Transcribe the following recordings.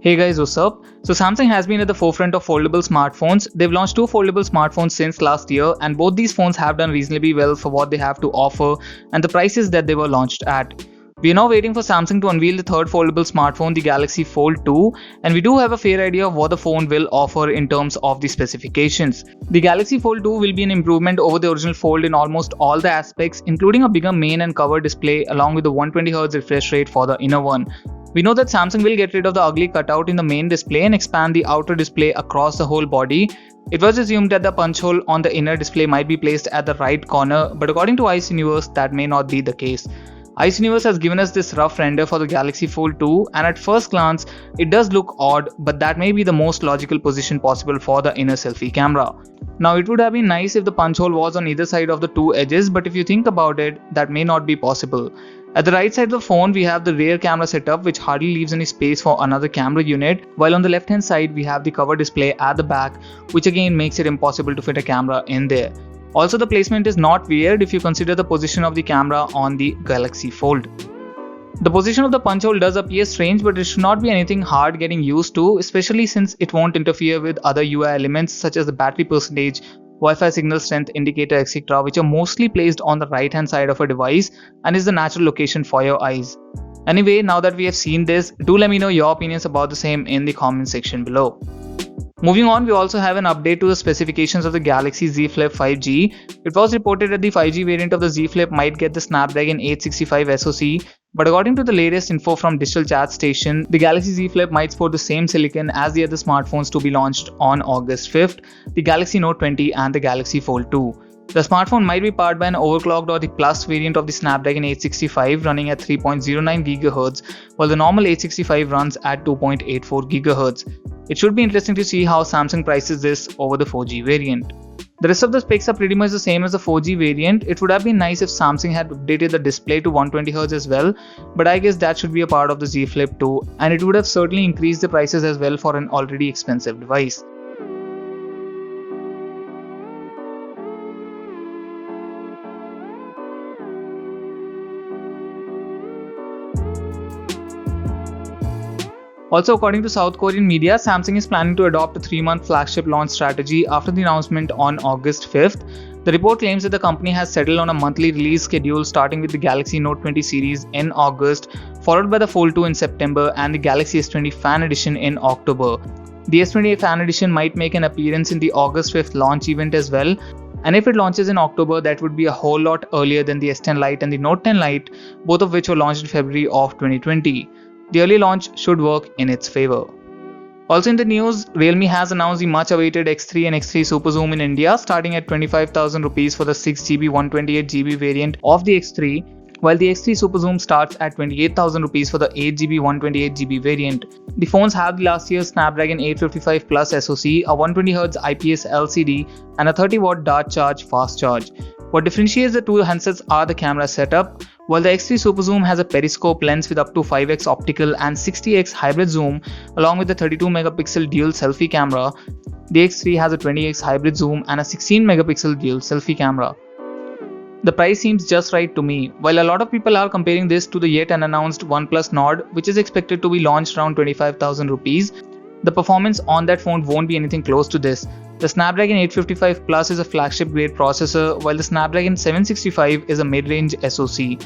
Hey guys, what's up? So Samsung has been at the forefront of foldable smartphones. They've launched two foldable smartphones since last year, and both these phones have done reasonably well for what they have to offer and the prices that they were launched at. We are now waiting for Samsung to unveil the third foldable smartphone, the Galaxy Fold 2, and we do have a fair idea of what the phone will offer in terms of the specifications. The Galaxy Fold 2 will be an improvement over the original Fold in almost all the aspects, including a bigger main and cover display along with the 120Hz refresh rate for the inner one. We know that Samsung will get rid of the ugly cutout in the main display and expand the outer display across the whole body. It was assumed that the punch hole on the inner display might be placed at the right corner, but according to Ice Universe, that may not be the case. Ice Universe has given us this rough render for the Galaxy Fold 2, and at first glance, it does look odd, but that may be the most logical position possible for the inner selfie camera. Now, it would have been nice if the punch hole was on either side of the two edges, but if you think about it, that may not be possible. At the right side of the phone, we have the rear camera setup, which hardly leaves any space for another camera unit, while on the left hand side, we have the cover display at the back, which again makes it impossible to fit a camera in there. Also, the placement is not weird if you consider the position of the camera on the Galaxy Fold. The position of the punch hole does appear strange, but it should not be anything hard getting used to, especially since it won't interfere with other UI elements such as the battery percentage, Wi-Fi signal strength indicator, etc., which are mostly placed on the right hand side of a device and is the natural location for your eyes. Anyway, now that we have seen this, do let me know your opinions about the same in the comment section below. Moving on, we also have an update to the specifications of the Galaxy Z Flip 5G. It was reported that the 5G variant of the Z Flip might get the Snapdragon 865 SoC, but according to the latest info from Digital Chat Station, the Galaxy Z Flip might sport the same silicon as the other smartphones to be launched on August 5th, the Galaxy Note 20 and the Galaxy Fold 2. The smartphone might be powered by an overclocked or the Plus variant of the Snapdragon 865 running at 3.09 GHz, while the normal 865 runs at 2.84 GHz. It should be interesting to see how Samsung prices this over the 4G variant. The rest of the specs are pretty much the same as the 4G variant. It would have been nice if Samsung had updated the display to 120Hz as well, but I guess that should be a part of the Z Flip too, and it would have certainly increased the prices as well for an already expensive device. Also, according to South Korean media, Samsung is planning to adopt a 3-month flagship launch strategy after the announcement on August 5th. The report claims that the company has settled on a monthly release schedule starting with the Galaxy Note 20 series in August, followed by the Fold 2 in September and the Galaxy S20 Fan Edition in October. The S20 Fan Edition might make an appearance in the August 5th launch event as well, and if it launches in October, that would be a whole lot earlier than the S10 Lite and the Note 10 Lite, both of which were launched in February of 2020. The early launch should work in its favor. Also in the news, Realme has announced the much awaited X3 and X3 SuperZoom in India, starting at 25,000 rupees for the 6GB 128GB variant of the X3, while the X3 SuperZoom starts at 28,000 rupees for the 8GB 128GB variant. The phones have the last year's Snapdragon 855 Plus SoC, a 120Hz IPS LCD, and a 30W Dart Charge fast charge. What differentiates the two handsets are the camera setup. While the X3 SuperZoom has a periscope lens with up to 5x optical and 60x hybrid zoom, along with a 32MP dual selfie camera, the X3 has a 20x hybrid zoom and a 16MP dual selfie camera. The price seems just right to me. While a lot of people are comparing this to the yet unannounced OnePlus Nord, which is expected to be launched around 25,000 rupees, the performance on that phone won't be anything close to this. The Snapdragon 855 Plus is a flagship grade processor, while the Snapdragon 765 is a mid-range SoC.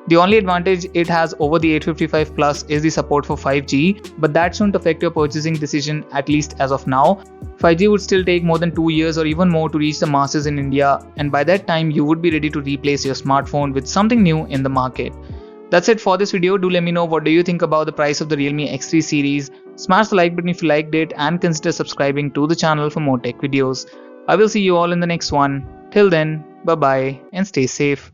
The only advantage it has over the 855 Plus is the support for 5G, but that shouldn't affect your purchasing decision, at least as of now. 5G would still take more than 2 years or even more to reach the masses in India, and by that time you would be ready to replace your smartphone with something new in the market. That's it for this video. Do let me know what do you think about the price of the Realme X3 series. Smash the like button if you liked it and consider subscribing to the channel for more tech videos. I will see you all in the next one. Till then, bye bye and stay safe.